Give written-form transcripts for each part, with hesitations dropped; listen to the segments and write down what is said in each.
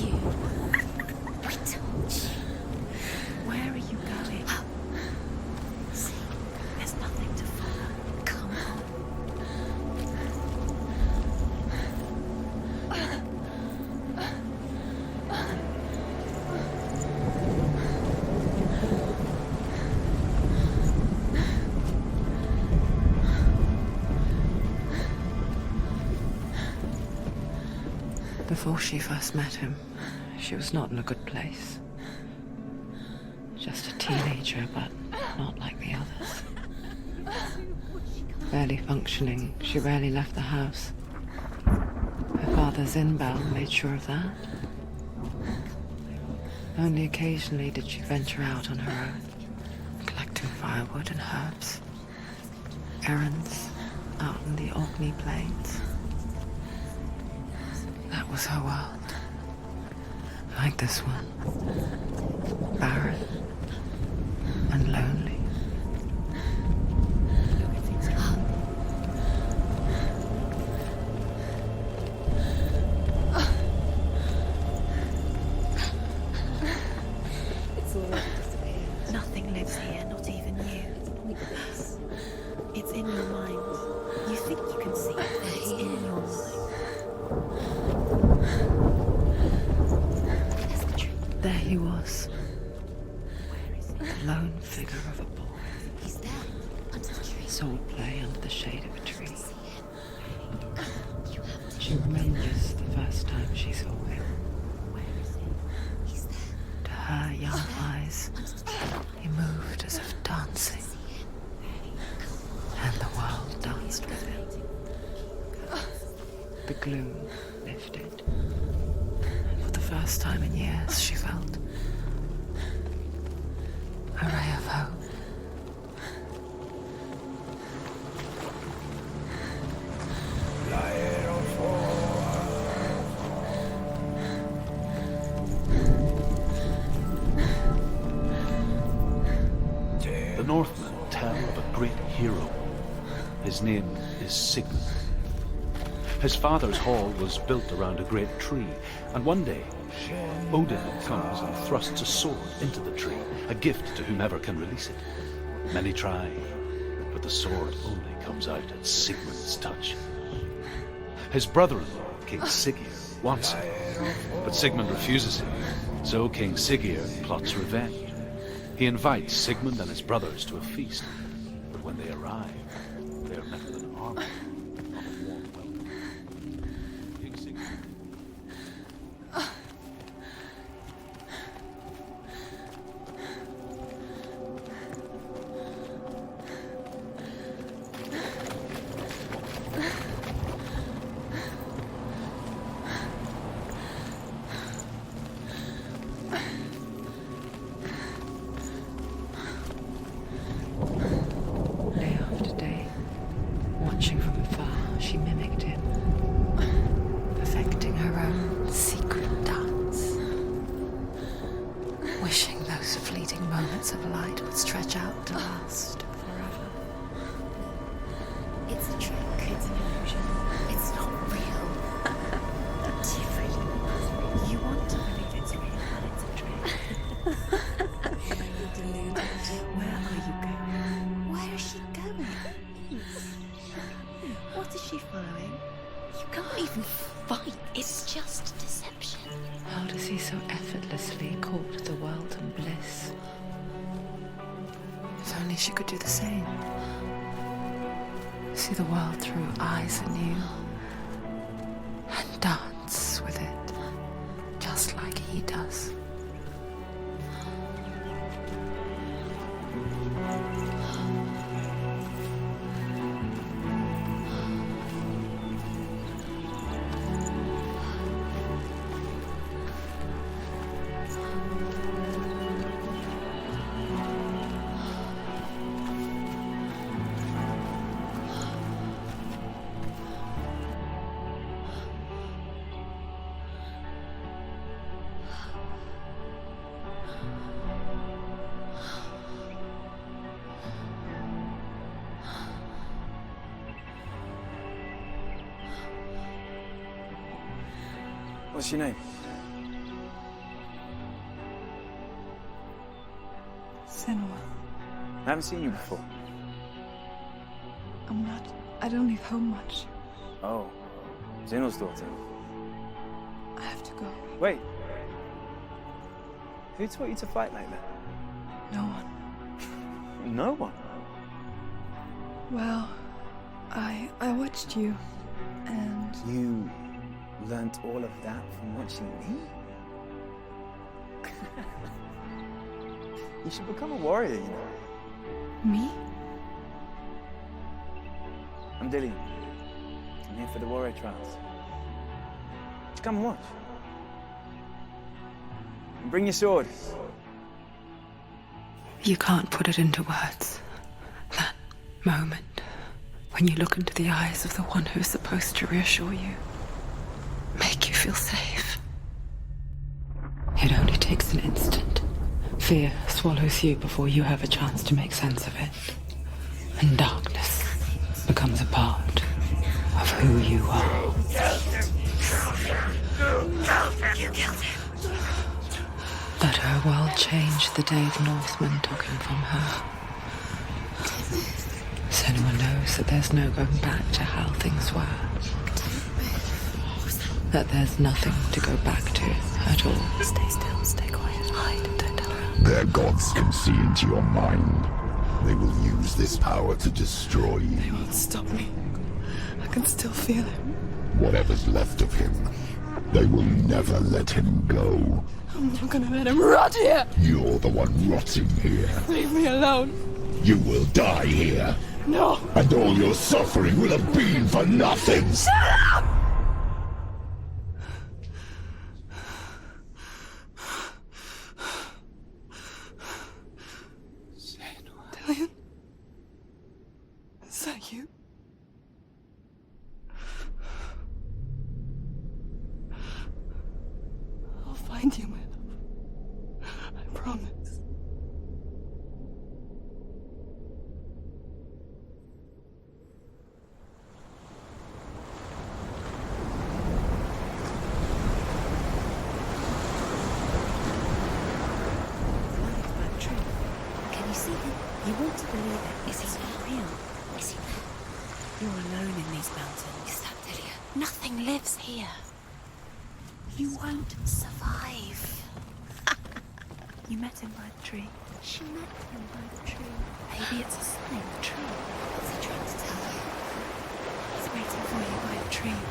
you. We told you. Where are you going? See, there's nothing to follow. Come on. Before she first met him, she was not in a good place. Just a teenager, but not like the others. Barely functioning, she rarely left the house. Her father's in-bell made sure of that. Only occasionally did she venture out on her own, collecting firewood and herbs. Errands out in the Orkney Plains. That was her world. Like this one. Barren and lonely. Nothing lives here, not even you. It's in your mind. You think you can see it, but it's in your mind. There he was. The lone figure of a boy. He's there, under the tree. Sword play under the shade of a tree. She remembers the first time she saw him. Where is he? He's there. To her young eyes, he moved as if dancing. And the world danced with him. The gloom lifted. And for the first time in years, she felt a ray of hope. The Northmen tell of a great hero. His name is Sigmund. His father's hall was built around a great tree, and one day Odin comes and thrusts a sword into the tree, a gift to whomever can release it. Many try, but the sword only comes out at Sigmund's touch. His brother-in-law, King Siggeir, wants it, but Sigmund refuses him, so King Siggeir plots revenge. He invites Sigmund and his brothers to a feast, but when they arrive, they are met with an army, not a warm welcome. King Siggeir... Day after day, watching from afar, she mimicked him, perfecting her own secret dance, wishing those fleeting moments of light would stretch out to last forever. It's a trick. It's an illusion. It's not real. Different. You want to believe it's real, but it's a trick. You're deluded. Where are you going? Where is she going? What is she following? You can't even fight. It's just deception. How does he so effortlessly court the world and bliss? If only she could do the same. See the world through eyes anew and dance with it, just like he does. What's your name? I haven't seen you before. I don't leave home much. Oh, Zenua's daughter. I have to go. Wait. Who taught you to fight like that? No one. No one? Well, I watched you, and You learnt all of that from watching me? You should become a warrior, you know. me? I'm Dillian. I'm here for the warrior trials. Just come and watch. And bring your sword. You can't put it into words. That moment when you look into the eyes of the one who's supposed to reassure you, make you feel safe. It only takes an instant. Fear swallows you before you have a chance to make sense of it. And darkness becomes a part of who you are. You killed him. But her world changed the day the Northmen took him from her. Senua knows that there's no going back to how things were. That there's nothing to go back to at all. Stay still, stay quiet, hide, don't tell her. Their gods can see into your mind. They will use this power to destroy They you. won't stop me. I can still feel him. Whatever's left of him, they will never let him go. I'm not gonna let him rot here. You're the one rotting here. Leave me alone. You will die here. No. And all your suffering will have been for nothing. Dillian? Is that you? I'll find you, my love. I promise. Can you see him? You want to believe it. Is he not real? Is he there? You're alone in these mountains. Is that Dillian? Nothing lives here. You won't survive. You met him by the tree. She met him by the tree. Maybe it's a sign, the tree. What's he trying to tell you? He's waiting for you by the tree.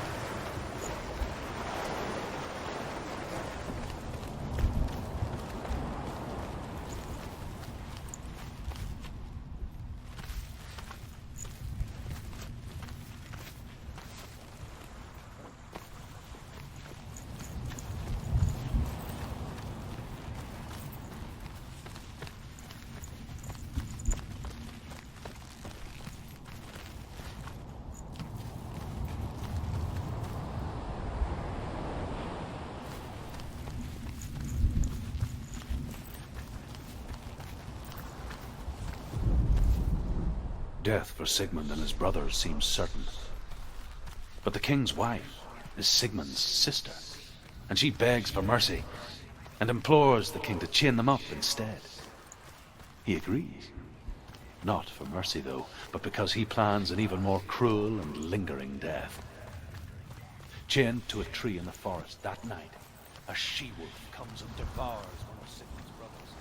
Death for Sigmund and his brothers seems certain. But the king's wife is Sigmund's sister, and she begs for mercy and implores the king to chain them up instead. He agrees. Not for mercy, though, but because he plans an even more cruel and lingering death. Chained to a tree in the forest that night, a she-wolf comes and devours one of Sigmund's brothers.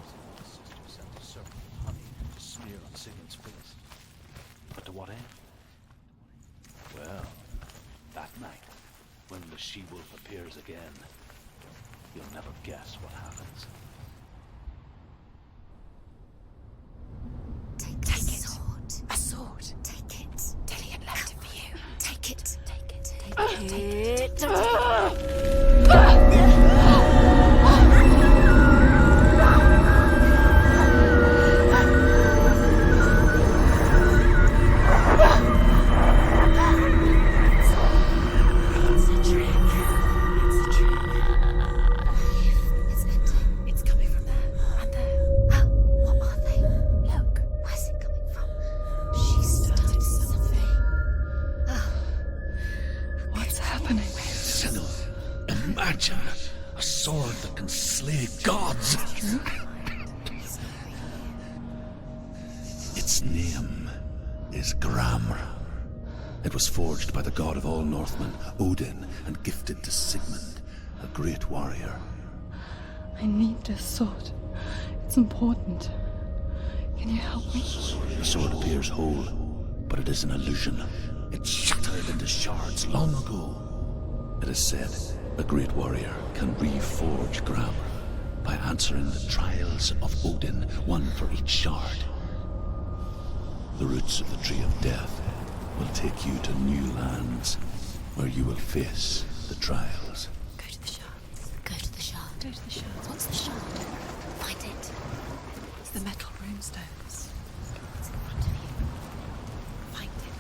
Sigmund's sister sent a serpent with honey to smear on Sigmund's face. But to what end? Well, that night, when the she-wolf appears again, you'll never guess what happens. Take a sword. A sword. Take it. Dillian left it for you. Take it. Take it. Take it. It's a trick. It's a trick. It's ending. It's coming from there. And there. Oh, what are they? Look. Where's it coming from? She started something. Oh, gods! Its name is Gramr. It was forged by the god of all Northmen, Odin, and gifted to Sigmund, a great warrior. I need this sword. It's important. Can you help me? The sword appears whole, but it is an illusion. It shattered into shards long ago. It is said a great warrior can reforge Gramr by answering the trials of Odin, one for each shard. The roots of the Tree of Death will take you to new lands where you will face the trials. Go to the shards. Go to the shard. Go to the shard. What's the shard? Find it. It's the metal runestones. It's in front of you. Find it.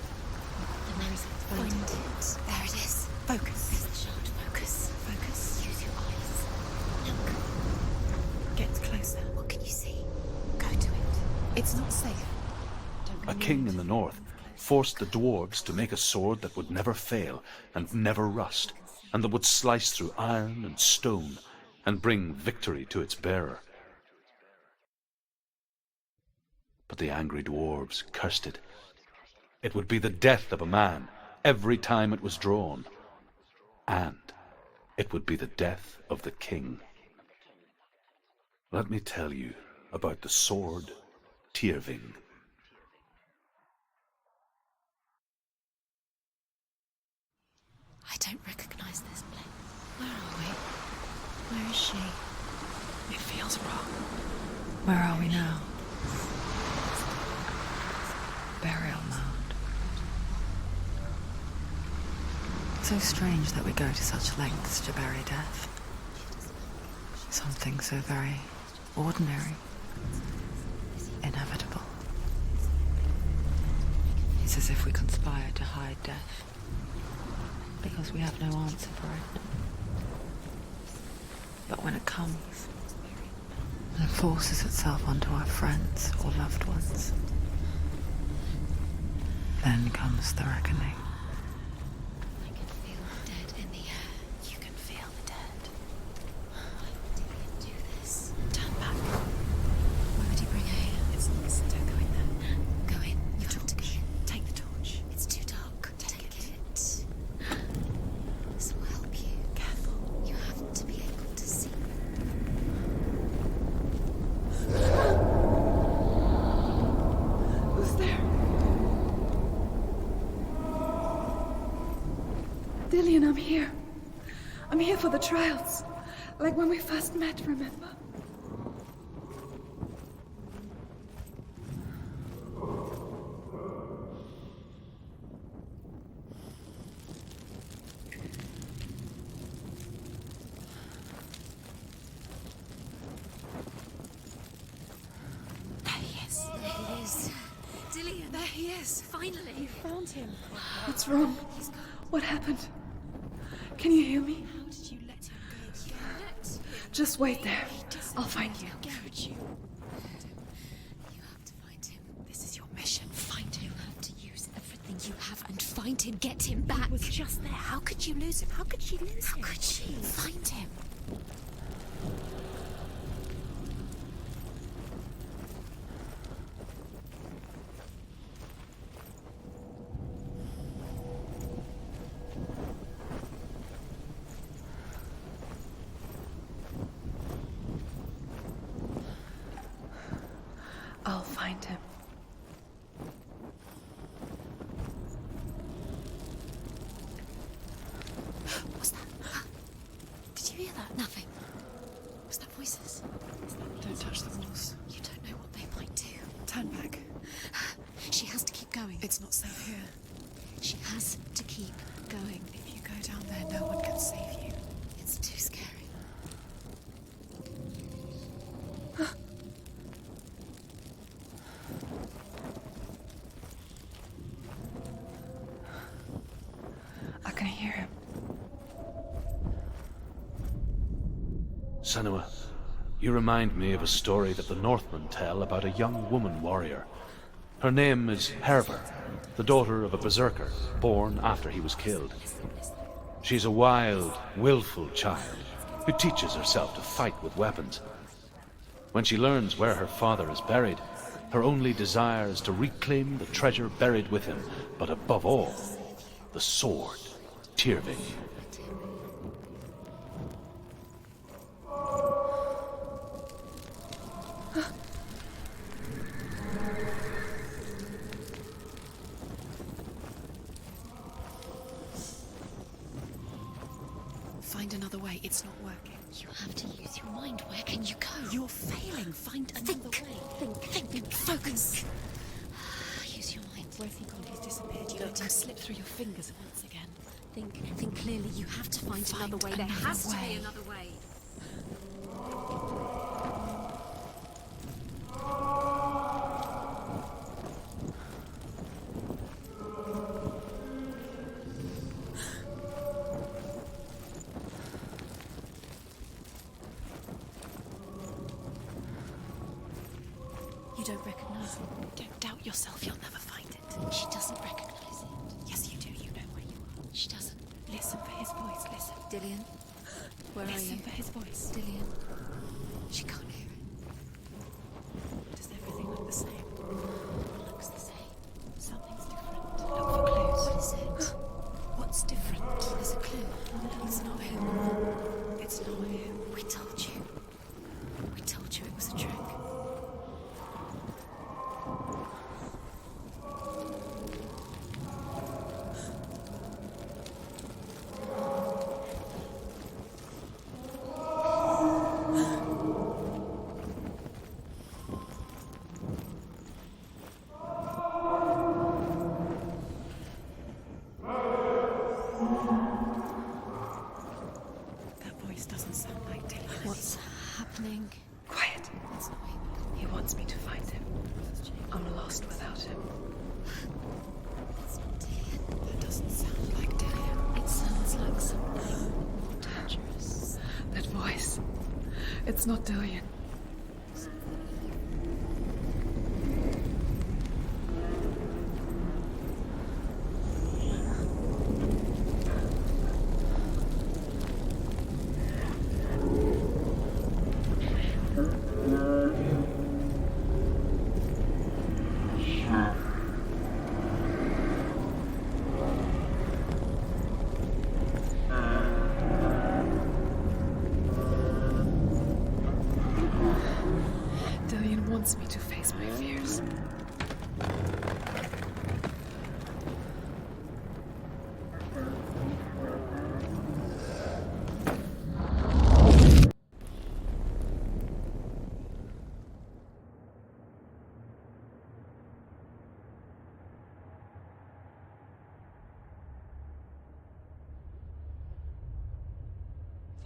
Where is it? Find it. There it is. Focus. There's the shard. Focus. Focus. Use your eyes. Look. Get closer. What can you see? Go to it. It's not safe. Don't go A near king it. in the north forced the dwarves to make a sword that would never fail and never rust, and that would slice through iron and stone and bring victory to its bearer. But the angry dwarves cursed it. It would be the death of a man every time it was drawn, and it would be the death of the king. Let me tell you about the sword Tyrving. I don't recognize this place. Where are we? Where is she? It feels wrong. Where are we now? Burial mound. So strange that we go to such lengths to bury death. Something so very ordinary, inevitable. It's as if we conspire to hide death, because we have no answer for it. But when it comes, and it forces itself onto our friends or loved ones, then comes the reckoning. I can feel the dead in the air. You can feel the dead. Why would he do this? Turn back. Why would he bring her here? It's not listen, don't go in there. Go in. You have to go in. Take the torch. It's too dark. Take it. This will help you. Careful. You have to be able to see. Who's there? Dillian, I'm here. I'm here for the trials. Like when we first met, remember? There he is. There he is. Dillian. There he is. Finally. Found him. What's wrong? What happened? Can you hear me? How did you let him go? Just wait there. I'll find you. Garrett, you. You have to find him. This is your mission. Find him. You have to use everything you have and find him. Get him back. He was just there. How could you lose him? How could she lose How him? could she? Find him. I'll find him. What's that? Did you hear that? Nothing. Was that voices? Don't touch the walls. You don't know what they might do. Turn back. She has to keep going. It's not safe here. She has to keep going. If you go down there, no one can save you. It's too scary. I can hear him. Senua, you remind me of a story that the Northmen tell about a young woman warrior. Her name is Hervor, the daughter of a berserker, born after he was killed. She's a wild, willful child, who teaches herself to fight with weapons. When she learns where her father is buried, her only desire is to reclaim the treasure buried with him, but above all, the sword, Tyrving. Find another way. It's not working. You have to use your mind. Where can you go? You're failing. Find another way. Think. Focus. Use your mind. Where's he gone? He's disappeared. You let him slip through your fingers once again. Think clearly. You have to find another way. There has to be another way. You don't recognize it. Don't doubt yourself. You'll never find it. She doesn't recognize it. Yes, you do. You know where you are. She doesn't. Listen for his voice. Listen. Dillian, where are Listen you? for his voice. Dillian, she can't hear it. Does everything look the same? It looks the same. Something's different. Look for clues. What is it? What's different? There's a clue. It's not him. It's not him. We told you. We told you it was a trick. That voice doesn't sound like Dylan. What's happening? Quiet. It's not him. He wants me to find him. I'm lost without him. It's not Dillian. That doesn't sound like Dylan. It sounds like something more dangerous. That voice. It's not Dillian. Dillian wants me to face my fears.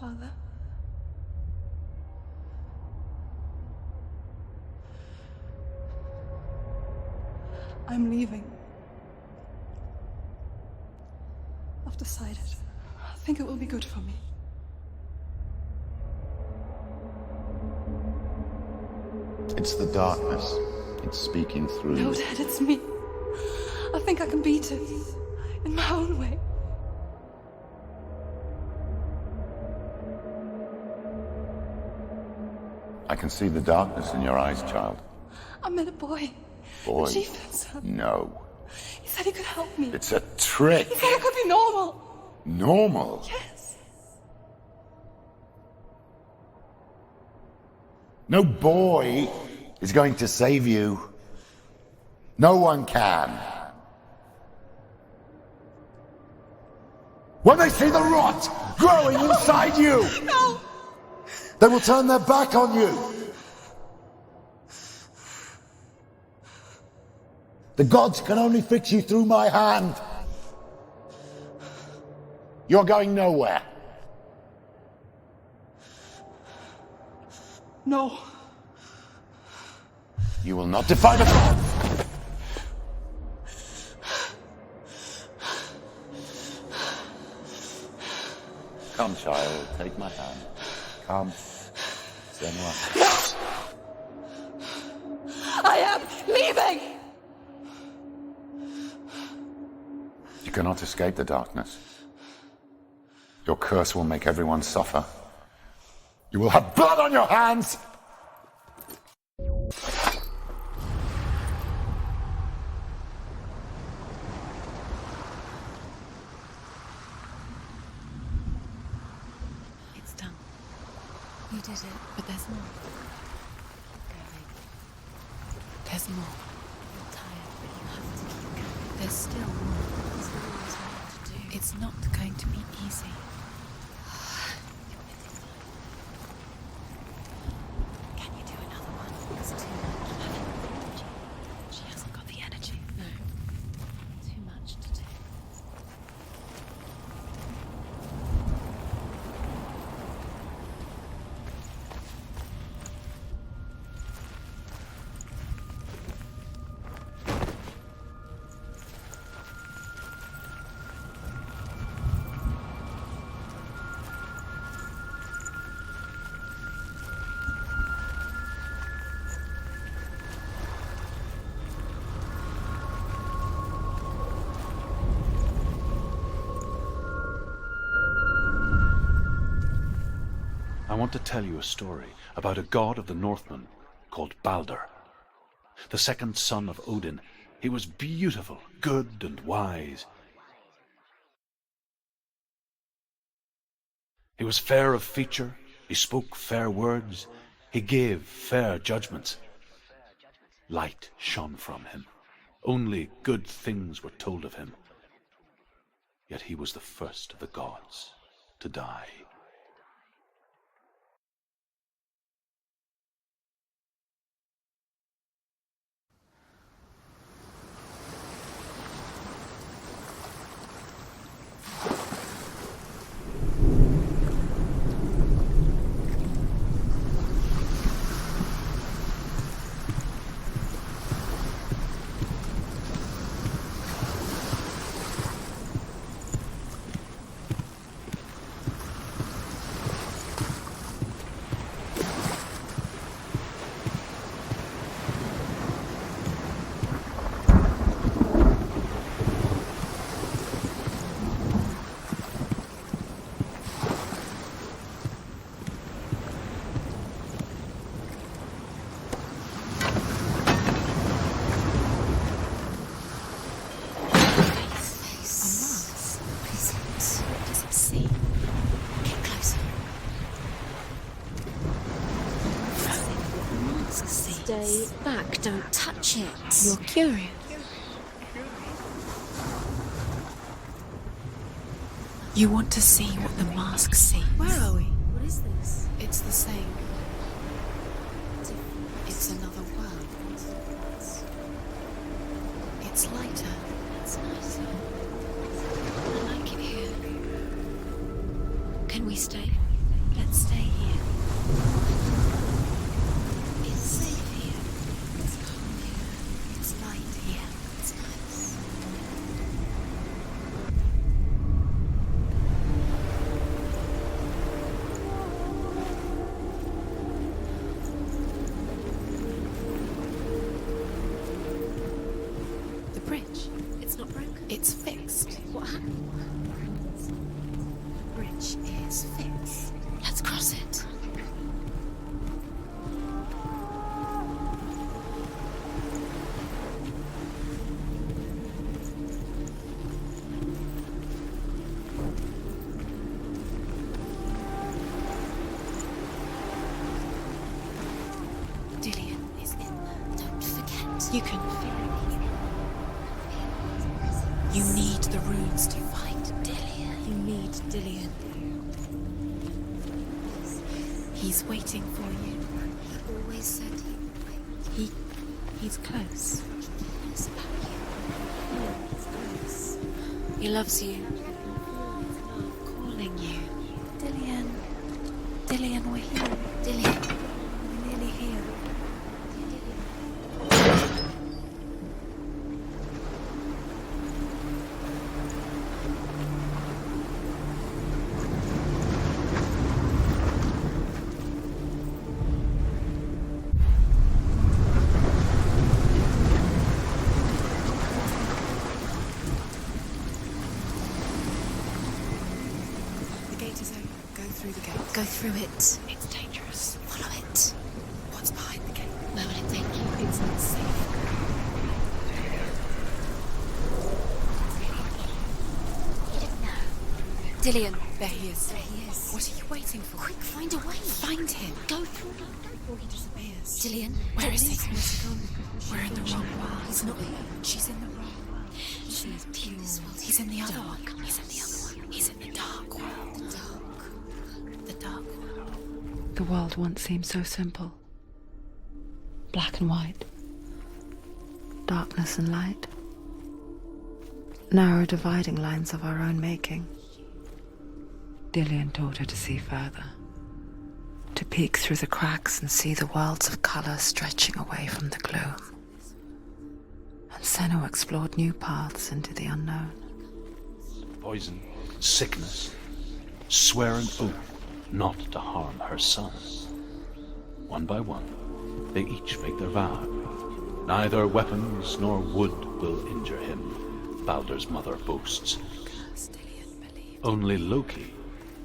Father? I'm leaving. I've decided. I think it will be good for me. It's the darkness. It's speaking through No, you. Dad, it's me. I think I can beat it. In my own way. I can see the darkness in your eyes, child. I met a boy. Boy. The chieftain's son. No. He said he could help me. It's a trick. He said I could be normal. Normal. Yes. No boy is going to save you. No one can. When they see the rot growing inside you, No! they will turn their back on you. The gods can only fix you through my hand. You're going nowhere. No. You will not defy the gods. Come, child, take my hand. Come. Senua. I am leaving! You cannot escape the darkness. Your curse will make everyone suffer. You will have blood on your hands! It's done. You did it. But there's more. There's more. You're tired, but you have to keep going. There's still more. There's always more to do. It's not going to be easy. Can you do another one? It's too much. She hasn't got the energy. No. Too much to do. I want to tell you a story about a god of the Northmen called Balder. The second son of Odin. He was beautiful, good, and wise. He was fair of feature, he spoke fair words, he gave fair judgments. Light shone from him. Only good things were told of him. Yet he was the first of the gods to die. Stay back, don't touch it. You're curious. You want to see what the mask sees. Where are we? What is this? It's the same. It's another world. It's lighter. It's nicer. I like it here. Can we stay? Let's stay here. It's safe here. It's calm here. It's light here. It's nice. The bridge. It's not broken. It's fixed. What happened? The bridge is fixed. Let's cross it. Dillion is in there. Don't forget. You can feel it. You need the runes to find Dillion. You need Dillion. He's waiting for you. He always said He's close. he cares about you. He's close. He loves you. Calling you. Dillion. Dillion, we're here. Dillion. We're nearly here. The gate is open. Go through the gate. Go through it. It's dangerous. Dillion. There he is. There he is. What are you waiting for? Quick, find a way. Find him. Go through before he disappears. Dillion, Where is he? Where's he gone? We're in the wrong world. He's not here. She's in the wrong world. He's in this world. He's in the other Dark. one. He's in the other one. He's in the dark world. The dark. The dark world. The world once seemed so simple. Black and white. Darkness and light. Narrow dividing lines of our own making. Dillion taught her to see further. To peek through the cracks and see the worlds of colour stretching away from the gloom. And Senua explored new paths into the unknown. Poison, sickness, swear an oath not to harm her son. One by one, they each make their vow. Neither weapons nor wood will injure him, Baldur's mother boasts. Only Loki,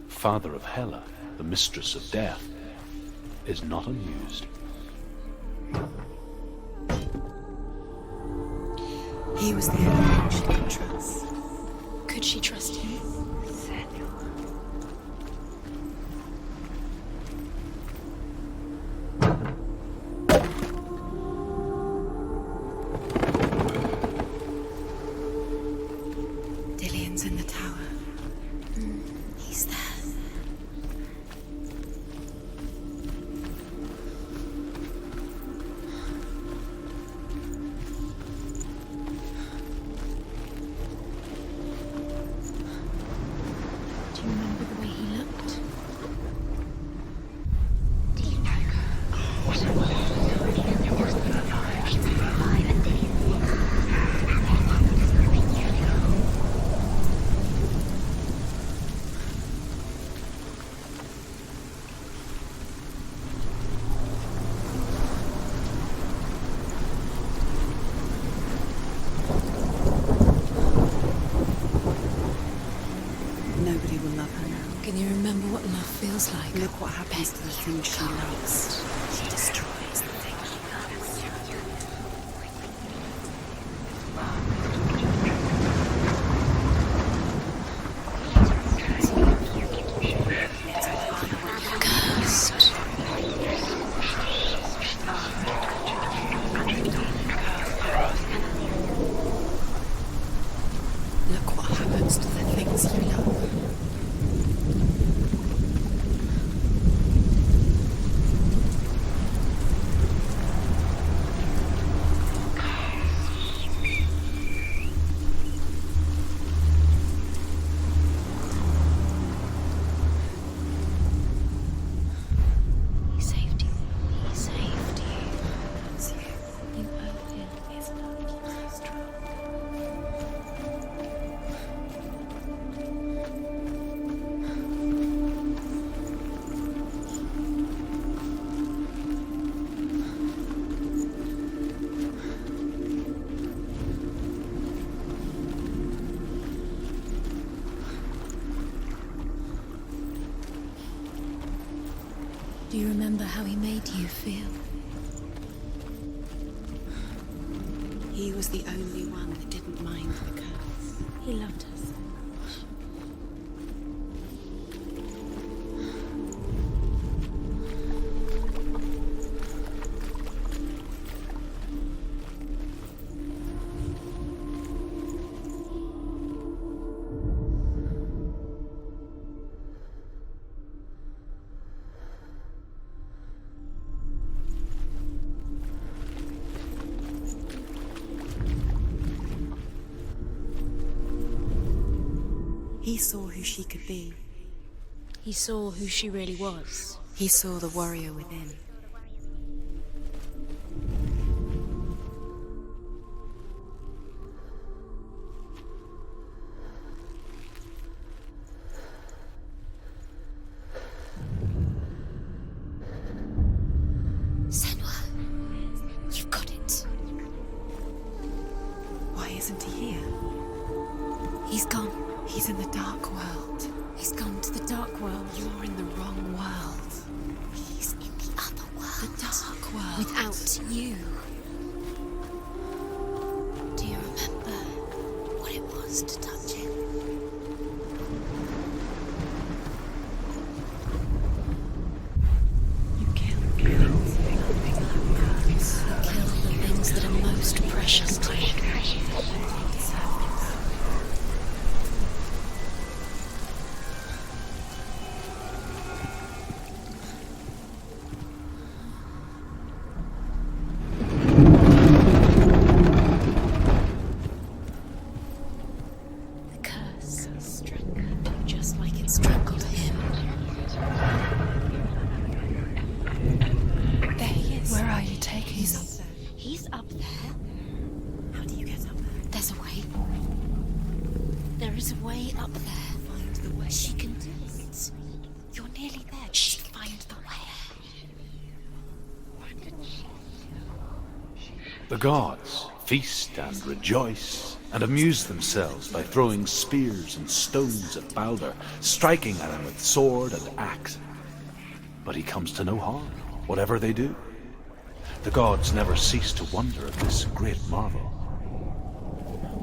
father of Hela, the mistress of death, is not amused. He was the only one she could trust. Could she trust him? Dillion's in the tower. He's there. Do you remember the way he looked? Nobody will love her now. Can you remember what love feels like? Look what happens to the things she loves. She destroys the thing she loves. Cursed. Look what happens to the things you love. He saved you. He saved you. It's you. You Odin. His love keeps you strong. Do you remember how he made you feel? He was the only one that didn't mind the curse. He loved her so much. He saw who she could be. He saw who she really was. He saw the warrior within. Senua, you've got it. Why isn't he here? He's gone. He's in the dark world. He's gone to the dark world. You're in the wrong world. He's in the other world. The dark world. Without you. Do you remember what it was to touch him? He's up there. How do you get up there? There's a way. There is a way up there. Find the way. She can do it. You're nearly there. She can find the way. The gods feast and rejoice and amuse themselves by throwing spears and stones at Balder, striking at him with sword and axe. But he comes to no harm, whatever they do. The gods never cease to wonder at this great marvel.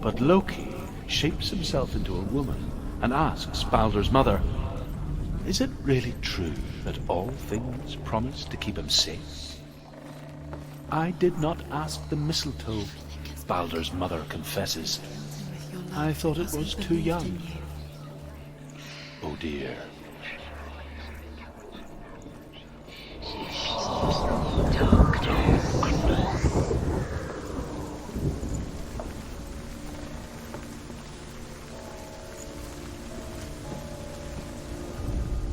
But Loki shapes himself into a woman and asks Balder's mother, "Is it really true that all things promise to keep him safe?" "I did not ask the mistletoe," Balder's mother confesses. "I thought it was too young." Oh dear.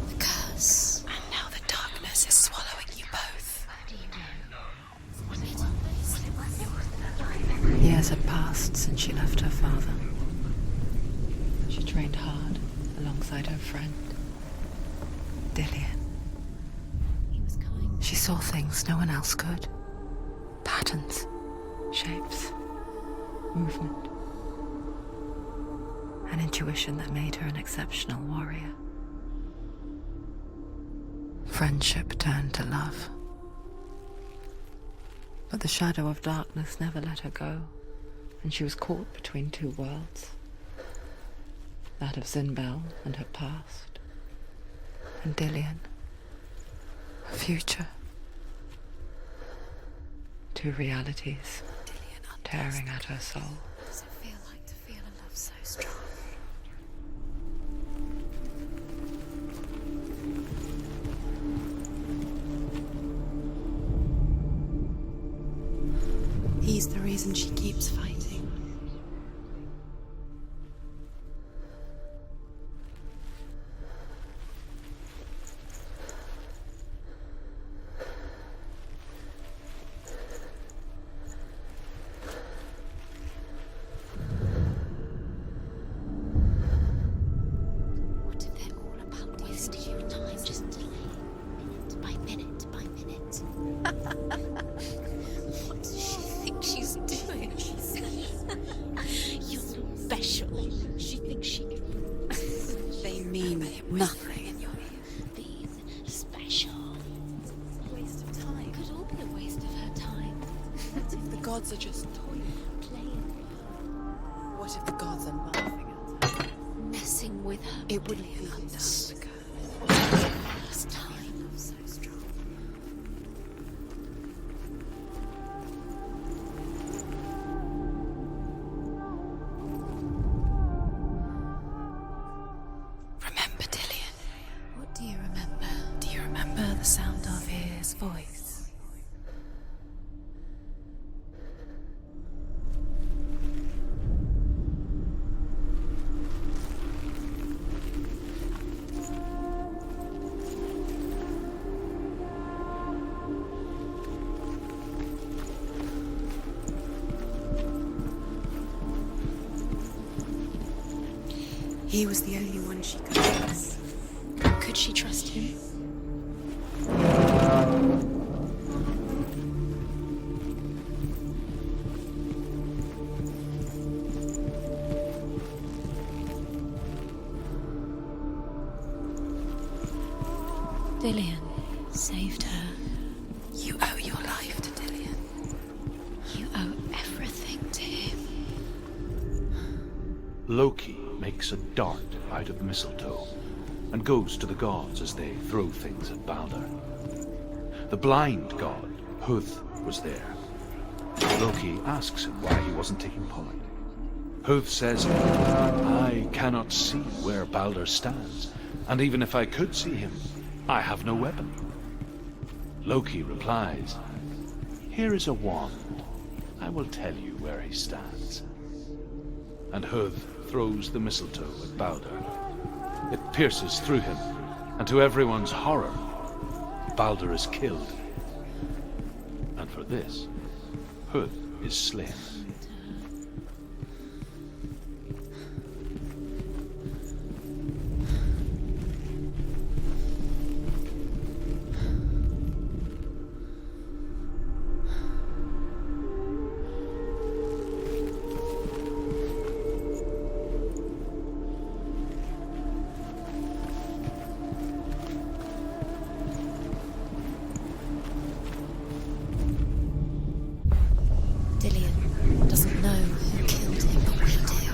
The curse. And now the darkness is swallowing you both. Years had passed since she left her father. She trained hard alongside her friend, Dillian. He was kind. She saw things no one else could. Patterns, shapes, movement. An intuition that made her an exceptional warrior. Friendship turned to love. But the shadow of darkness never let her go, and she was caught between two worlds. That of Zinbel and her past, and Dillian, her future. Two realities tearing at her soul. What does it feel like to feel a love so strong? He's the reason she keeps fighting. What if they're all about wasting your time just delaying minute by minute by minute? What does she think she's doing? You're special. She thinks she can. They mean nothing. Being special. Waste of time. Could all be a waste of her time. What if the gods are just toying? Playing, What if the gods are laughing at her? messing with her. It wouldn't be brilliance. undone. First time. Love so strong. Remember Dillian? What do you remember? Do you remember the sound of his voice? He was the only one she could trust. Could she trust him? Dillian saved her. You owe your life to Dillian. You owe everything to him. Loki makes a dart out of mistletoe and goes to the gods as they throw things at Balder. The blind god, Huth, was there. Loki asks him why he wasn't taking part. Huth says, "I cannot see where Balder stands, and even if I could see him, I have no weapon." Loki replies, "Here is a wand. I will tell you where he stands." And Huth throws the mistletoe at Balder. It pierces through him, and to everyone's horror, Balder is killed. And for this, Hood is slain. Dillion doesn't know who killed him, but we do.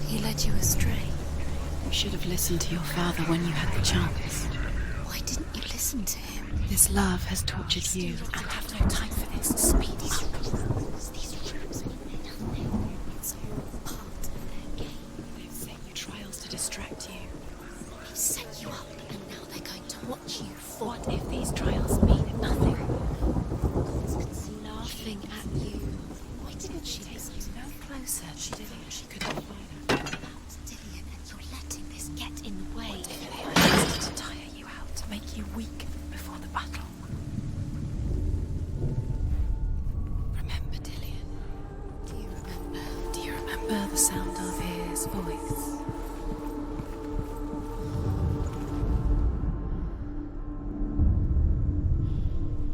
He led you astray. You should have listened to your father when you had the chance. Why didn't you listen to him? This love has tortured you, and I have no time for this. Speed up. These rooms mean nothing. It's all part of their game. They've set you trials to distract you. They've set you up, and now they're going to watch you fall. What if these trials mean nothing? Laughing at you. Why didn't she Take listen you to no closer. She didn't. She couldn't find her. Dillion, and you're letting this get in the way. They used to tire you out, to make you weak before the battle. Remember, Dillion? Do you remember? Do you remember the sound of his voice?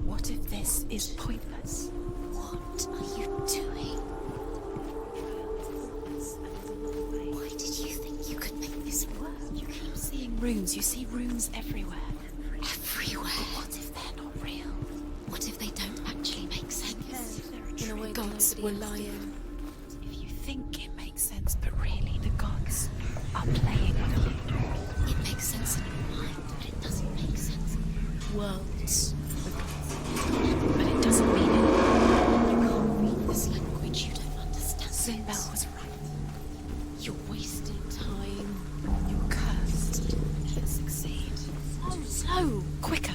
What if this is pointless? What are you doing? Why did you think you could make this work? You keep seeing runes. You see runes everywhere. Everywhere. What if they're not real? What if they don't actually make sense? In a way, Gods were lying. If you think it makes sense, but really the gods are playing with you. It makes sense in your mind, but it doesn't make sense in worlds. But it doesn't mean it. You can't read this language, you don't understand. Sinbel was right. You're wasting time. You're cursed to succeed. So, quicker.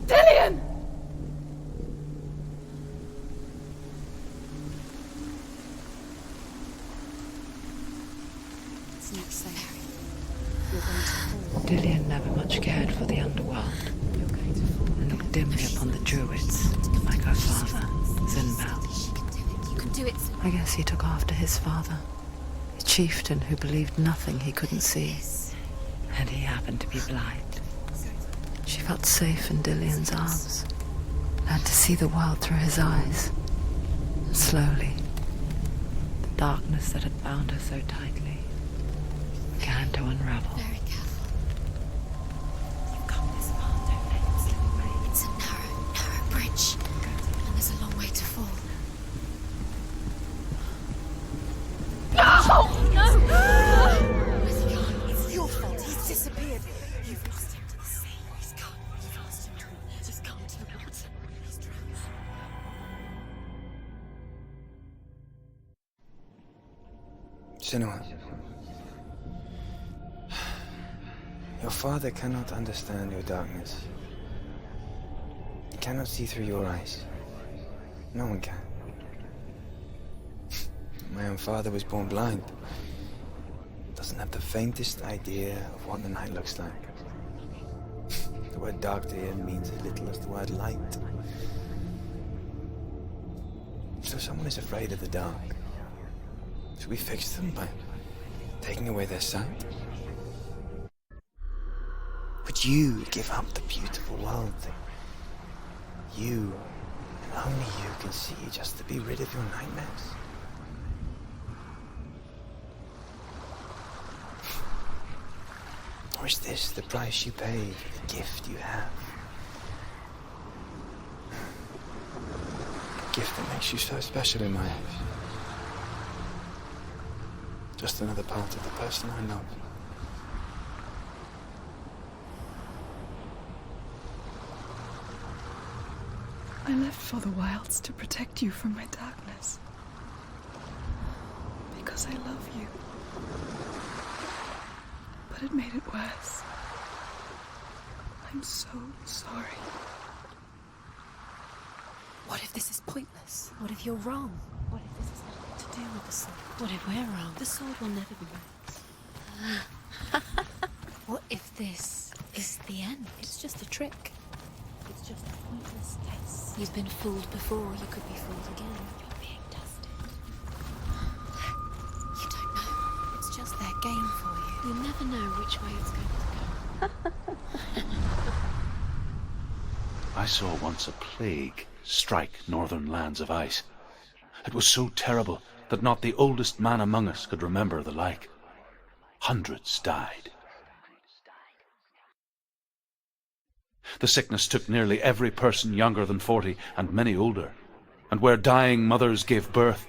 Dillion! It's not fair. You're going to fall. Dillion never much cared for the underworld, You're going to fall. and looked dimly upon the druids, like her father, Sinbel. She can do it. You can do it. I guess he took after his father, a chieftain who believed nothing he couldn't see, and he happened to be blind. She felt safe in Dillion's arms, learned to see the world through his eyes. And slowly, the darkness that had bound her so tightly began to unravel. Very careful. You've come this far, don't let it slip away. It's a narrow bridge. And there's a long way to fall. It's your fault. He's disappeared. You've lost him to the sea. He's gone. You've lost him to the Just gone to the water. He's drowned. Senua. Your father cannot understand your darkness. He cannot see through your eyes. No one can. My own father was born blind. Doesn't have the faintest idea of what the night looks like. The word dark to him means as little as the word light. So someone is afraid of the dark. Should we fix them by taking away their sight? Would you give up the beautiful world that you, and only you, can see just to be rid of your nightmares? Or is this the price you pay for the gift you have? A gift that makes you so special in my eyes. Just another part of the person I love. I left for the wilds to protect you from my darkness. Because I love you. But it made it worse. I'm so sorry. What if this is pointless? What if you're wrong? What if this has nothing to do with the sword? What if we're wrong? The sword will never be right. What if this is the end? It's just a trick. It's just a pointless test. You've been fooled before, you could be fooled again. You're being tested. You don't know. It's just their game for you. You never know which way it's going to go. I saw once a plague strike northern lands of ice. It was so terrible that not the oldest man among us could remember the like. Hundreds died. The sickness took nearly every person younger than 40 and many older. And where dying mothers gave birth,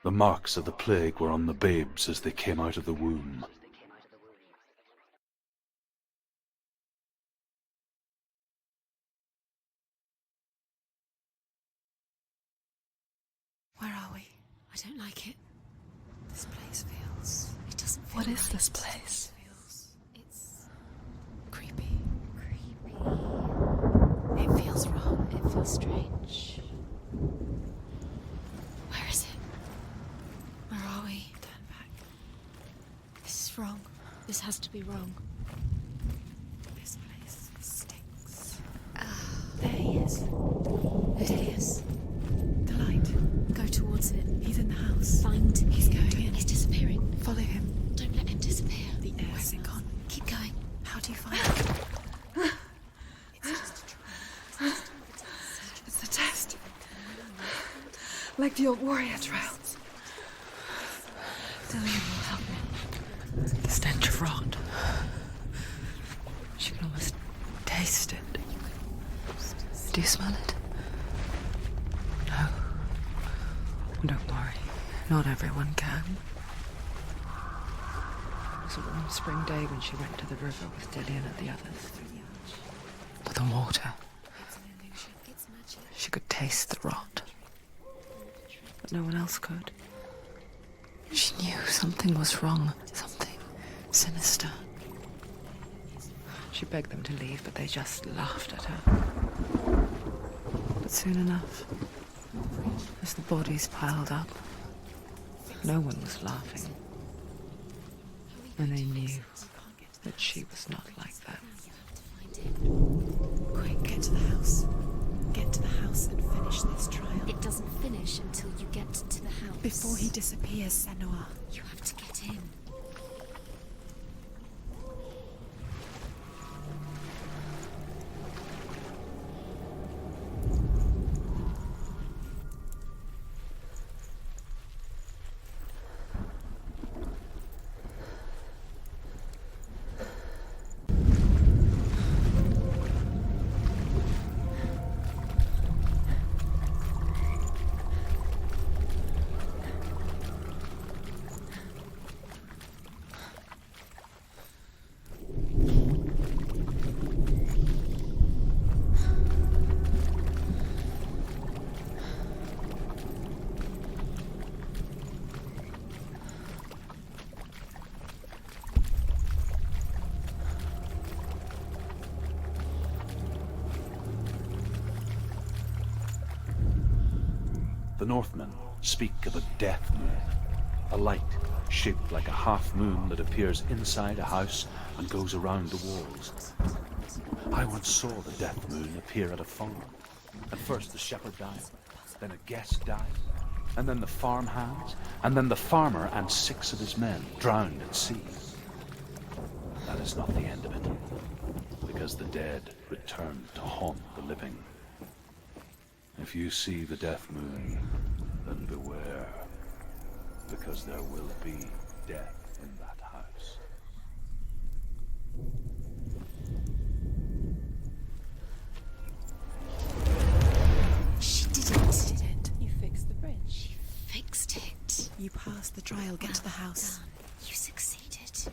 the marks of the plague were on the babes as they came out of the womb. Where are we? I don't like it. This place feels... It doesn't feel What is right. this place? It's creepy. Creepy. It feels wrong. It feels strange. Where is it? Where are we? Turn back. This is wrong. This has to be wrong. This place stinks. There he is. There he is. The light. Go towards it. He's in the house. Find him. He's going in. He's disappearing. Follow him. Don't let him disappear. The air's gone. Keep going. How do you find him? It's just a trial. It's a test. Like the old warrior trials. Dillian will help me. The stench of rot. She can almost taste it. Do you smell it? No. Don't worry. Not everyone can. It was a warm spring day when she went to the river with Dillian and the others. But the water. She could taste the rot. But no one else could. She knew something was wrong. Something sinister. She begged them to leave, but they just laughed at her. But soon enough, as the bodies piled up, no one was laughing. And they knew that she was not like that. Quick, get to the house. Get to the house and finish this trial. It doesn't finish until you get to the house. Before he disappears, Senua. You have to get in. The Northmen speak of a death moon, a light shaped like a half moon that appears inside a house and goes around the walls. I once saw the death moon appear at a farm. At first the shepherd died, then a guest died, and then the farm hands, and then the farmer and 6 of his men drowned at sea. That is not the end of it, because the dead return to haunt the living. If you see the death moon, then beware, because there will be death in that house. She didn't. You fixed the bridge. She fixed it. You passed the trial. Get to the house. Done. You succeeded.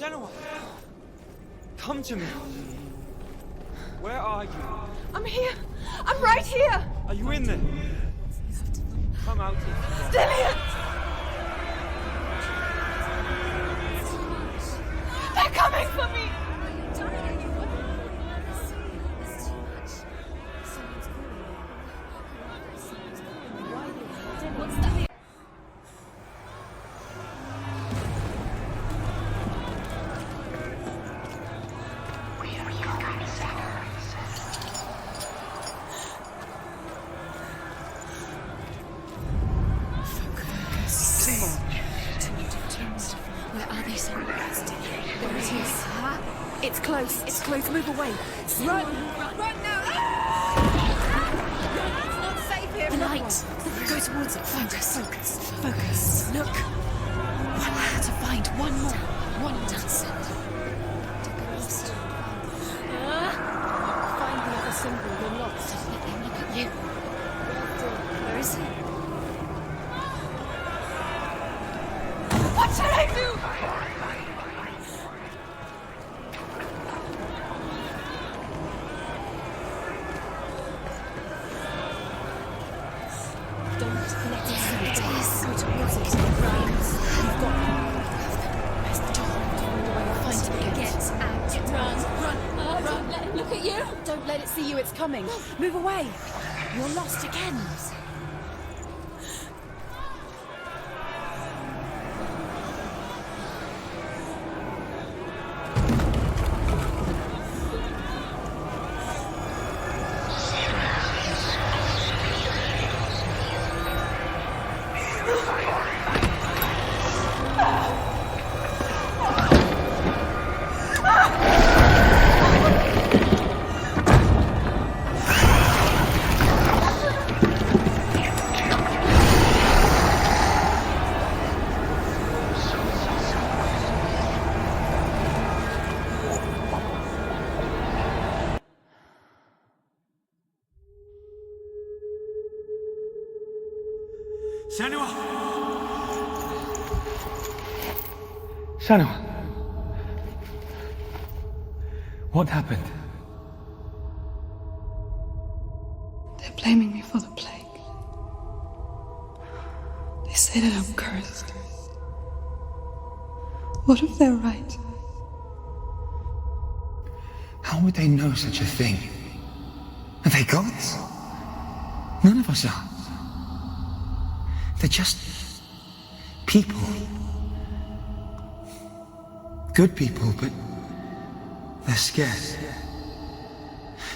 Senua! Come to me! Where are you? I'm here! I'm right here! Are you in there? Come out here. Still here! They're coming for me! What's that? Where are they, Senua? There it is. It's close. It's close. Move away. Run! Run now! It's not safe here. The light. Go towards it. Focus. Focus. Focus. Look. One more to find. One more. One does it. Find the other symbol. You're lost. Let them look at you. Where is he? What should I do? Don't let it see it. Go towards it. Run. You've got them. Where's the door? Find it again. Get out. Run. Run. Let it look at you. Don't let it see you. It's coming. Move away. You're lost again. Senua! Senua! What happened? They're blaming me for the plague. They say that I'm cursed. What if they're right? How would they know such a thing? Are they gods? None of us are. They're just people. Good people, but they're scared.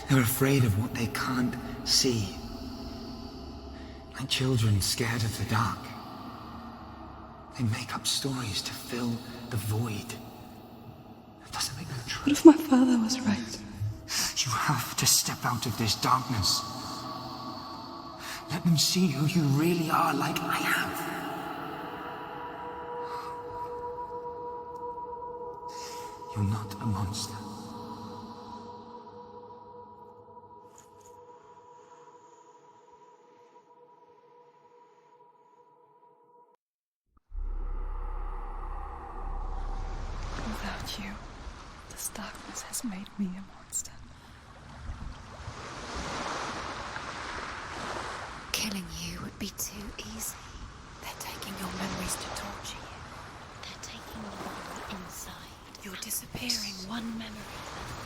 They're afraid of what they can't see. Like children scared of the dark. They make up stories to fill the void. That doesn't make them true. What if my father was right? You have to step out of this darkness. Let them see who you really are, like I have. You're not a monster. Without you, this darkness has made me a monster. Killing you would be too easy. They're taking your memories to torture you. They're taking you from the inside. You're disappearing one memory at a time.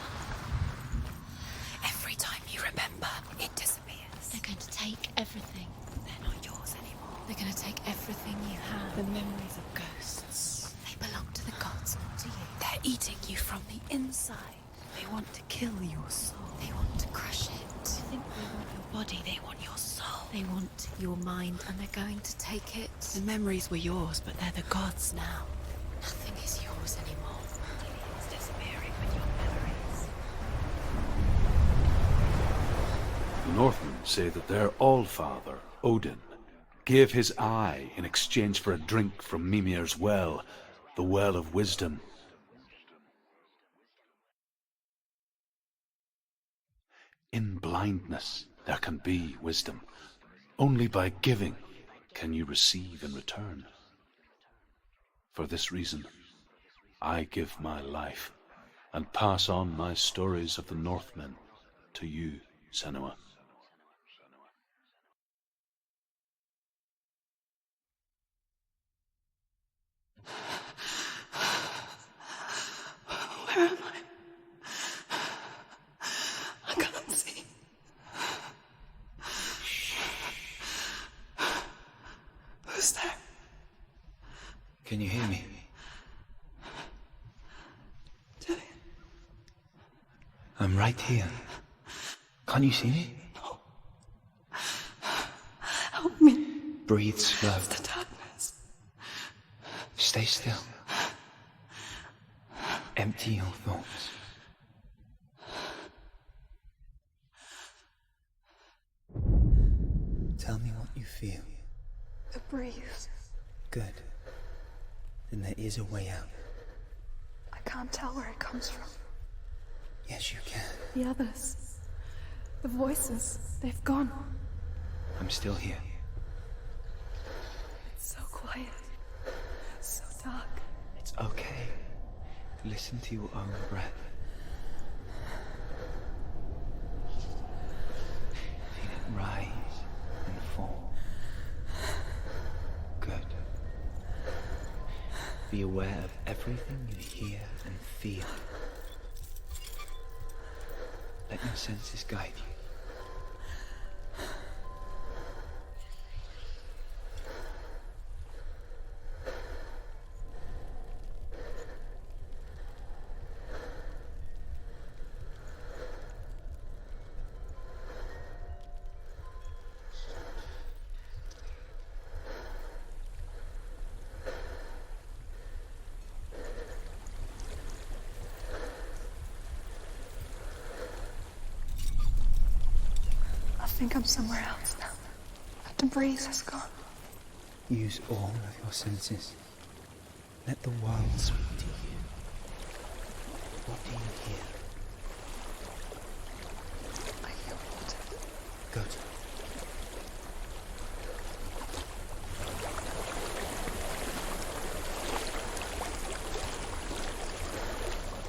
Every time you remember, it disappears. They're going to take everything. They're not yours anymore. They're going to take everything you have. The memories of ghosts. They belong to the gods, not to you. They're eating you from the inside. They want to kill your soul. They want to crush it. They think they want your body, they want your soul. They want your mind and they're going to take it. The memories were yours, but they're the gods now. Nothing is yours anymore. It's disappearing with your memories. The Northmen say that their Allfather, Odin, gave his eye in exchange for a drink from Mimir's well, the well of wisdom. In blindness there can be wisdom. Only by giving can you receive in return. For this reason, I give my life and pass on my stories of the Northmen to you, Senua. Where am I? I can't see. Who's there? Can you hear me? Dillian. I'm right here. Can't you see me? No. Help me. Breathe slow. It's the darkness. Stay still. Empty your thoughts. Tell me what you feel. The breeze. Good. Then there is a way out. I can't tell where it comes from. Yes, you can. The others. The voices. They've gone. I'm still here. It's so quiet. So dark. It's okay. Listen to your own breath. Feel it rise and fall. Good. Be aware of everything you hear and feel. Let your senses guide you. I think I'm somewhere else now. The breeze has gone. Use all of your senses. Let the world speak to you. What do you hear? I hear water. Good.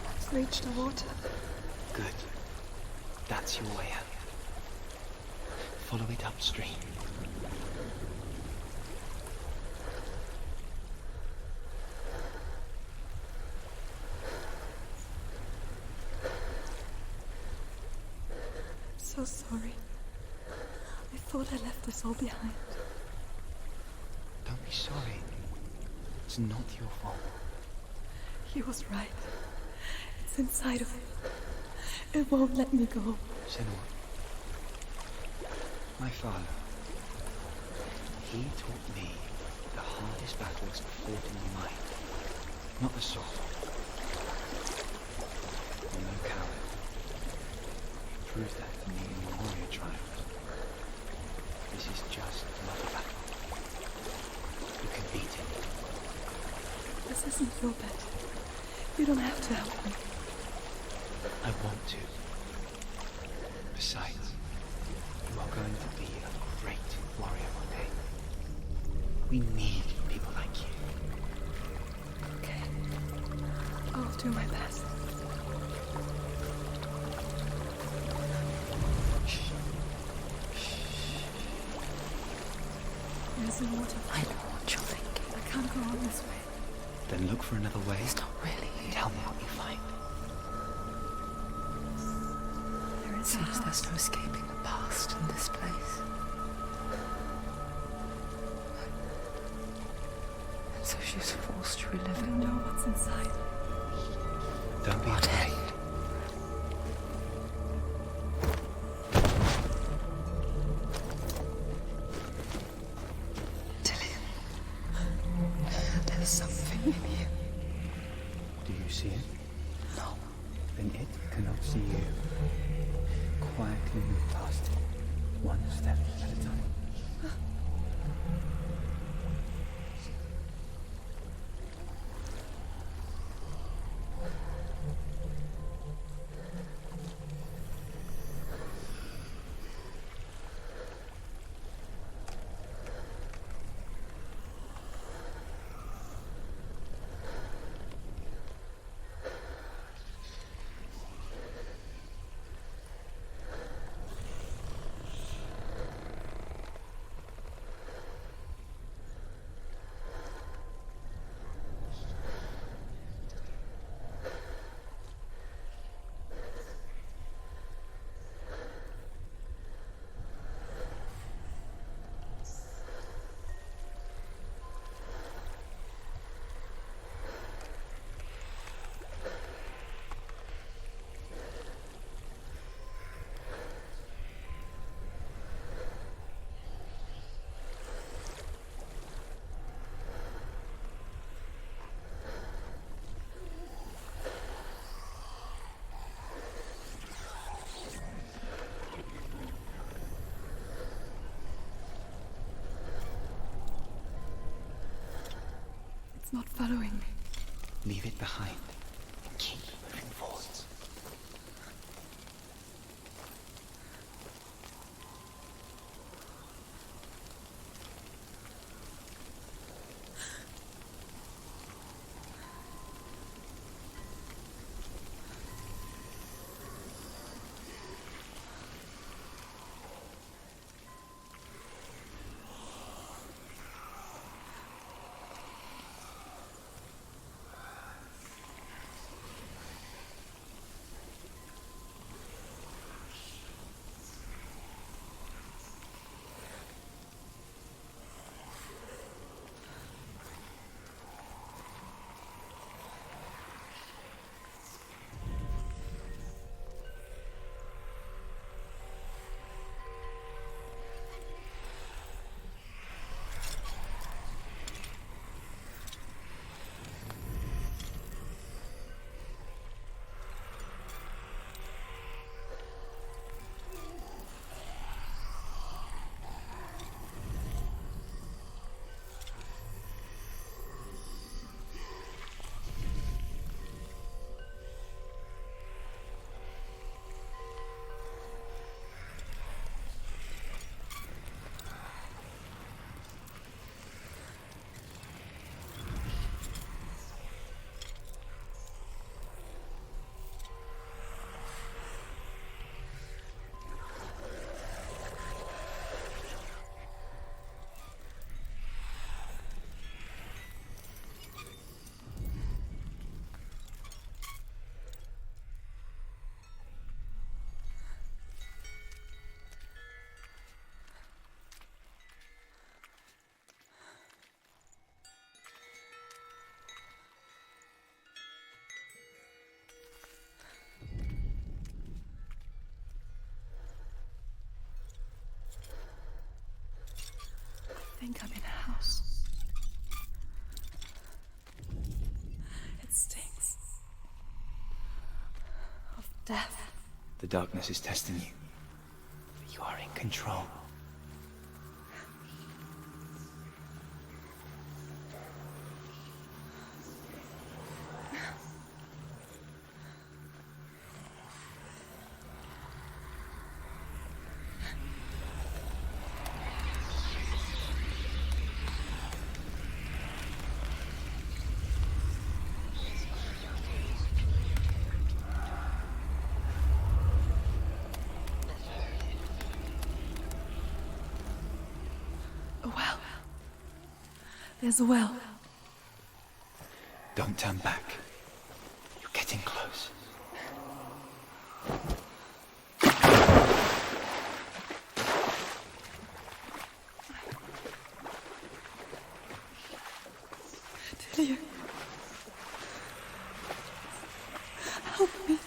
I've reached the water. Good. That's your way out. Follow it upstream. I'm so sorry. I thought I left this all behind. Don't be sorry. It's not your fault. He was right. It's inside of it. It won't let me go. Senua. My father. He taught me the hardest battles are fought in the mind, not the sword. I'm no coward. You proved that to me in your warrior trials. This is just another battle. You can beat it. This isn't your bed. You don't have to help me. I want to. Besides, you are going to be a great warrior one day. We need people like you. Okay. I'll do my best. There's the water. I know what you're thinking. I can't go on this way. Then look for another way. It's not really you. Tell me what you find. There is a Seems there's house. no escaping the past in this place. And so she's forced to relive I it. don't know what's inside. Don't be What afraid. Dillian. There's something in here. Do you see it? No. Then it cannot see you. Quietly move past it, one step at a time. not following me. Leave it behind and keep moving forwards. I think I'm in a house. It stinks of death. The darkness is testing you. But you are in control. A well. There's a well. Don't turn back. You're getting close. Delia. Help me.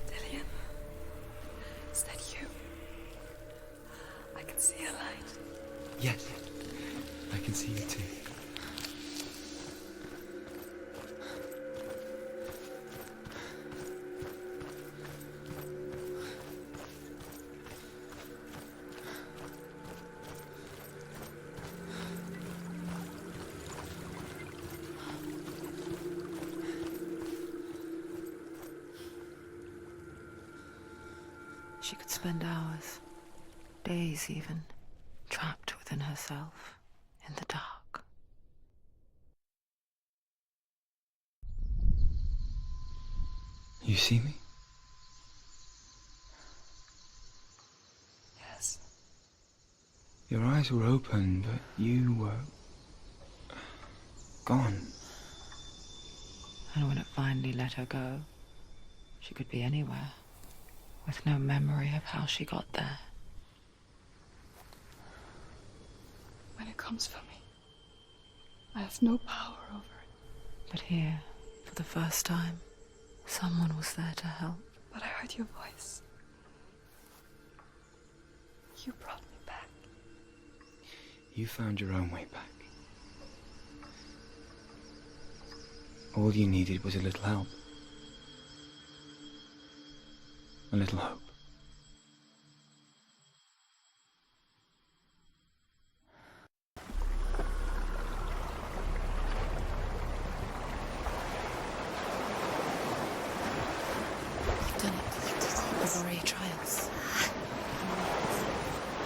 Delia. Is that you? I can see a light. Yes, I can see you too. She could spend hours, days even, trapped within herself, in the dark. You see me? Yes. Your eyes were open, but you were gone. And when it finally let her go, she could be anywhere, with no memory of how she got there. When it comes for me, I have no power over it. But here, for the first time, someone was there to help. But I heard your voice. You brought me back. You found your own way back. All you needed was a little help. A little hope. You've done it. The warrior trials.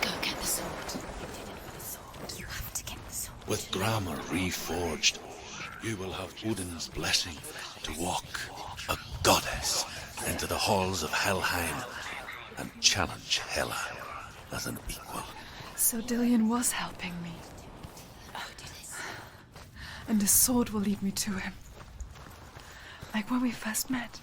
Go get the sword. You did it for the sword. You have to get the sword. With grammar reforged, you will have Odin's blessing to walk, a goddess, into the halls of Helheim and challenge Hela as an equal. So Dillion was helping me. And the sword will lead me to him. Like when we first met.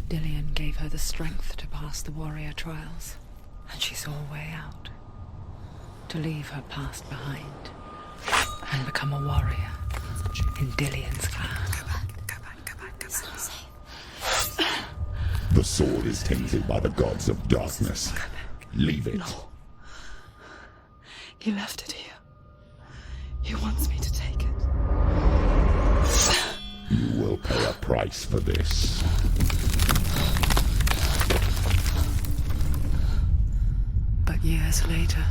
Dillion gave her the strength to pass the warrior trials, and she saw a way out. To leave her past behind and become a warrior in Dillion's clan. Go back. It's not safe. The sword is tainted by the gods of darkness. Leave it. No. He left it here. He wants me to take it. You will pay a price for this. But years later,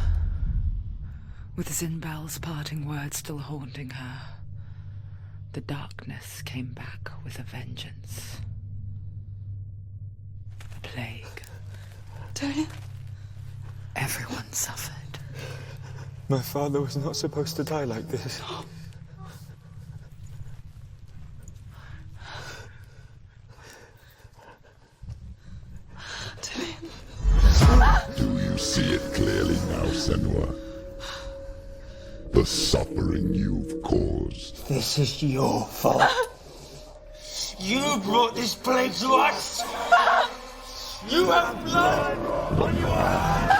with Zinbel's parting words still haunting her, the darkness came back with a vengeance. A plague. Dillion? Everyone suffered. My father was not supposed to die like this. Do you see it clearly now, Senua? The suffering you've caused. This is your fault. You brought this plague to us. You have blood on your hands.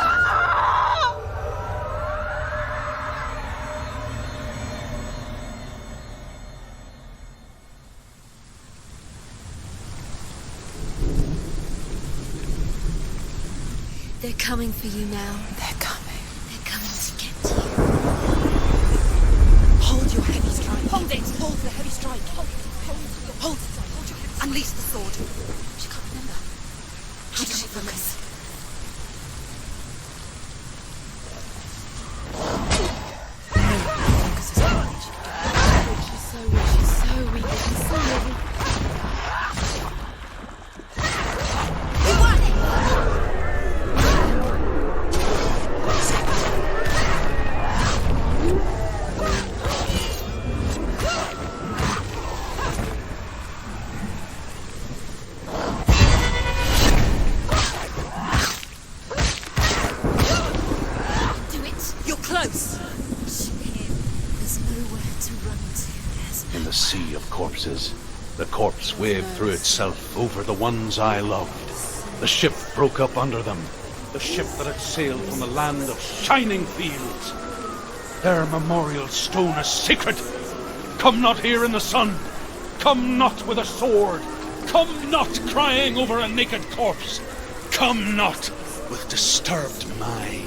They're coming for you now. They're coming. They're coming to get to you. Hold your heavy strike. Hold it. Hold the heavy strike. Hold it. Hold your heavy. Unleash the sword. She can't remember. How does she focus? Focus is hard. She's so weak. She's so weak. She's so weak. You won it! Do it. You're close. There's nowhere to run to. In the sea of corpses, the corpse waved through itself over the ones I loved. The ship broke up under them. The ship that had sailed from the land of shining fields. Their memorial stone is sacred. Come not here in the sun. Come not with a sword. Come not crying over a naked corpse. Come not with disturbed mind.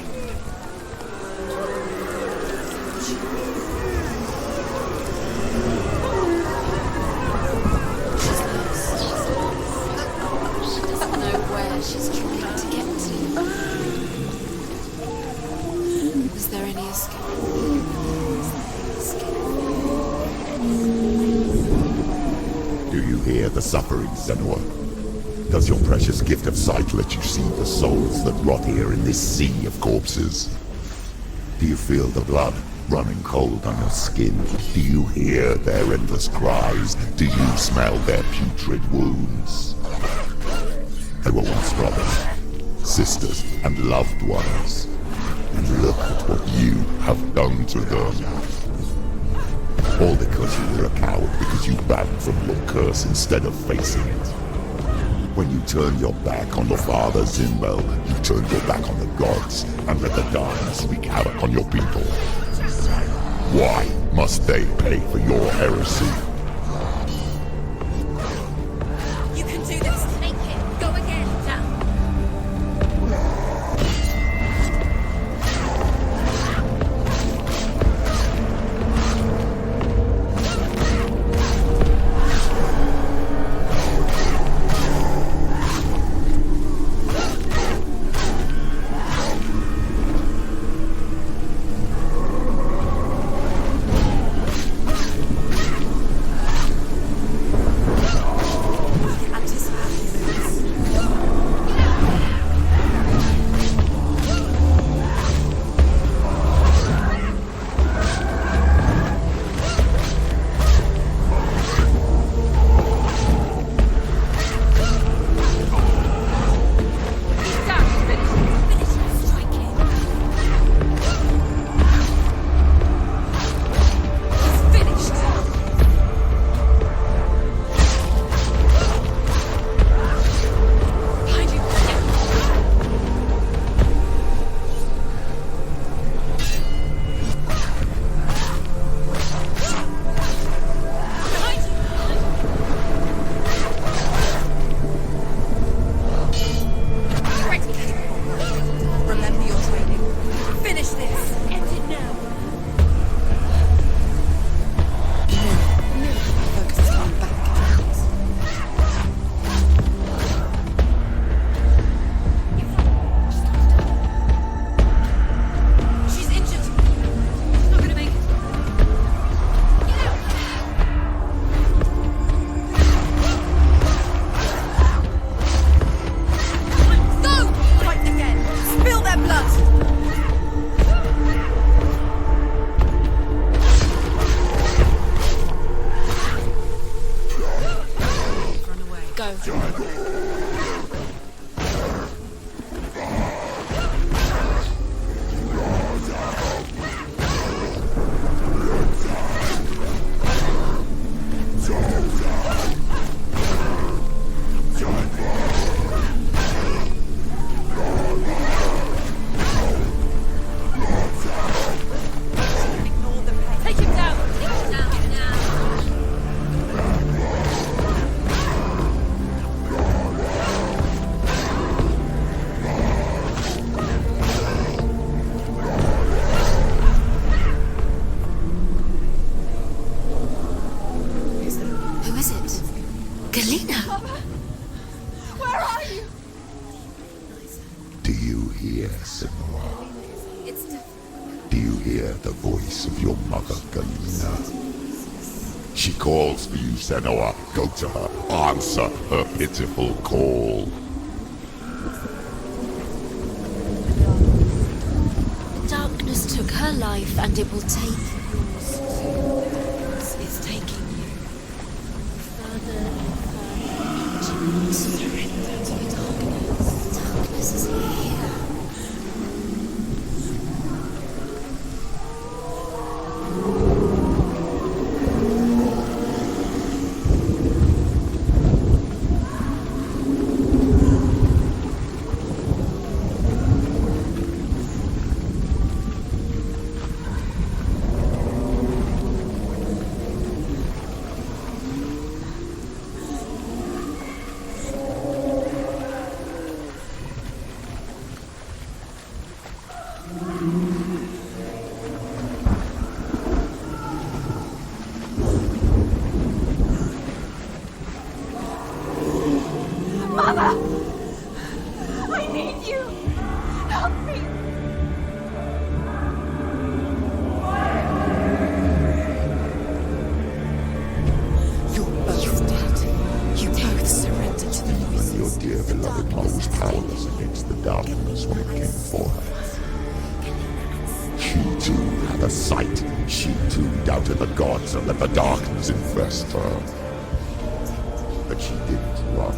She doesn't know where she's trying to get to. Is there any escape? Do you hear the suffering, Senua? Does your precious gift of sight let you see the souls that rot here in this sea of corpses? Do you feel the blood running cold on your skin? Do you hear their endless cries? Do you smell their putrid wounds? They were once brothers, sisters, and loved ones. And look at what you have done to them. All because you were a coward, because you ran from your curse instead of facing it. When you turn your back on the Father Zinbel, you turn your back on the gods and let the darkness wreak havoc on your people. Why must they pay for your heresy? You can do this. Make it. Go again. Down. Do you hear the voice of your mother, Galena? She calls for you, Senua. Go to her. Answer her pitiful call. Darkness took her life, and it will take yours too. It's taking you further and further into surrender to darkness. Darkness is here. And let the darkness infest her. But she didn't run.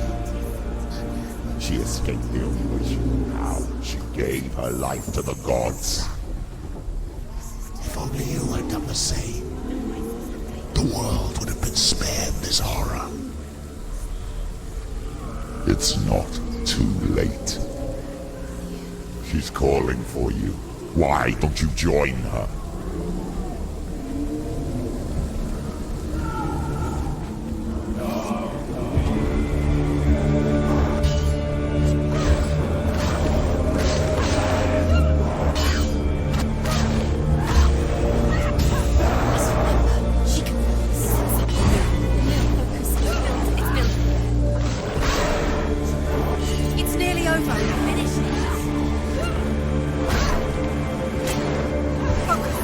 She escaped the only way she knew how. She gave her life to the gods. If only you had done the same, the world would have been spared this horror. It's not too late. She's calling for you. Why don't you join her? It's nearly over. Finish it. Focus.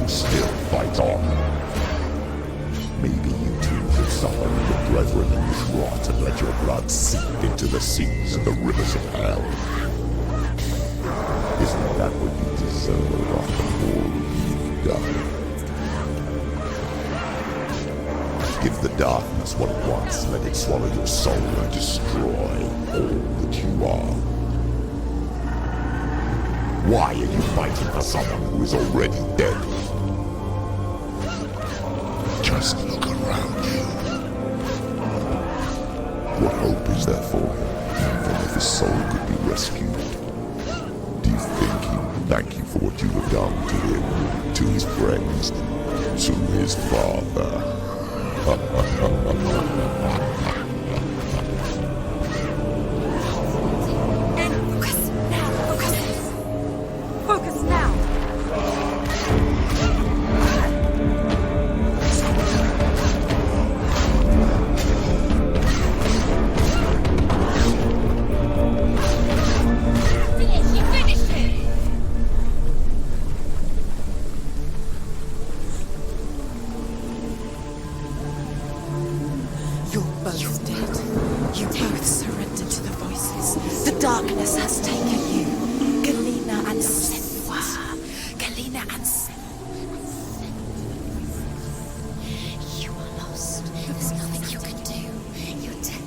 still fight on. Maybe you too could suffer with your brethren in this rot and let your blood seep into the seas and the rivers of hell. Isn't that what you deserve after all you've done? Give the darkness what it wants, let it swallow your soul and destroy all that you are. Why are you fighting for someone who is already dead? Just look around you. What hope is there for him, even if his soul could be rescued? Do you think he will thank you for what you have done to him, to his friends, to his father? Focus now! You finished it! You're both dead. You both surrendered to the voices. The darkness has taken you. Galena and Senua. Galena and Senua. You are lost. There's nothing you can do. You're dead.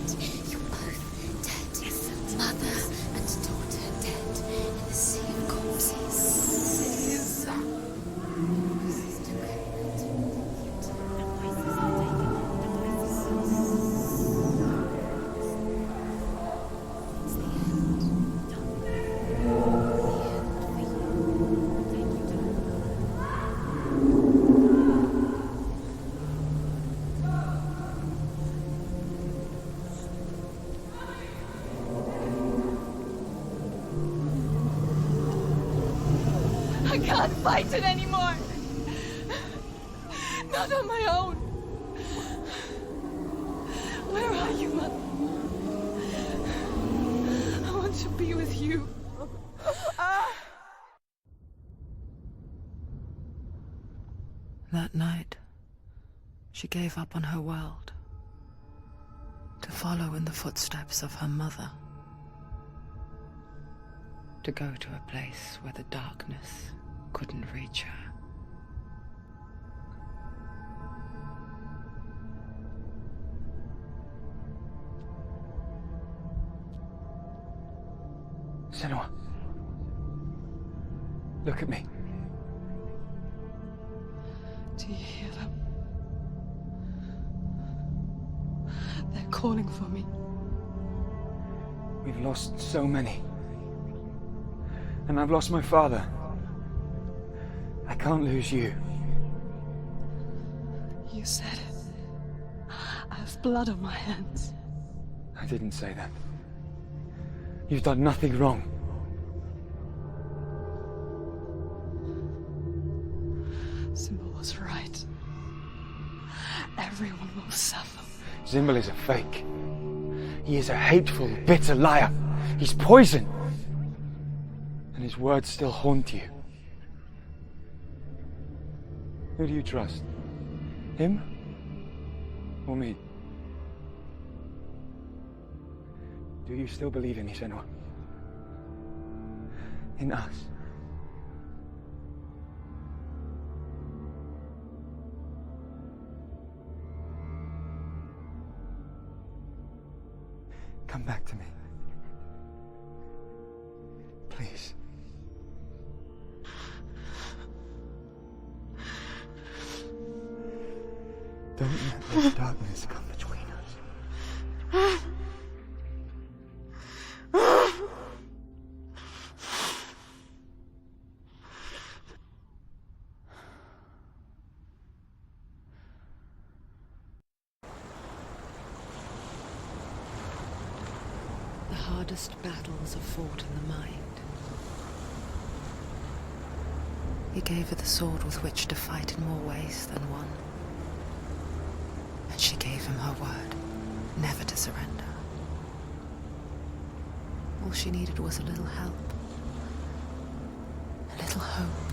You're both dead. Mother and daughter dead in the sea of corpses. I can't fight it anymore. Not on my own. Where are you, Mother? I want to be with you. That night, she gave up on her world to follow in the footsteps of her mother, to go to a place where the darkness couldn't reach her. Senua. Look at me. Do you hear them? They're calling for me. We've lost so many. And I've lost my father. I can't lose you. You said it. I have blood on my hands. I didn't say that. You've done nothing wrong. Symbol was right. Everyone will suffer. Zimbel is a fake. He is a hateful, bitter liar. He's poison. And his words still haunt you. Who do you trust? Him? Or me? Do you still believe in me, Senua? In us? Come back to me. Please. Don't let this darkness come between us. The hardest battles are fought in the mind. He gave her the sword with which to fight in more ways than one. And she gave him her word, never to surrender. All she needed was a little help, a little hope.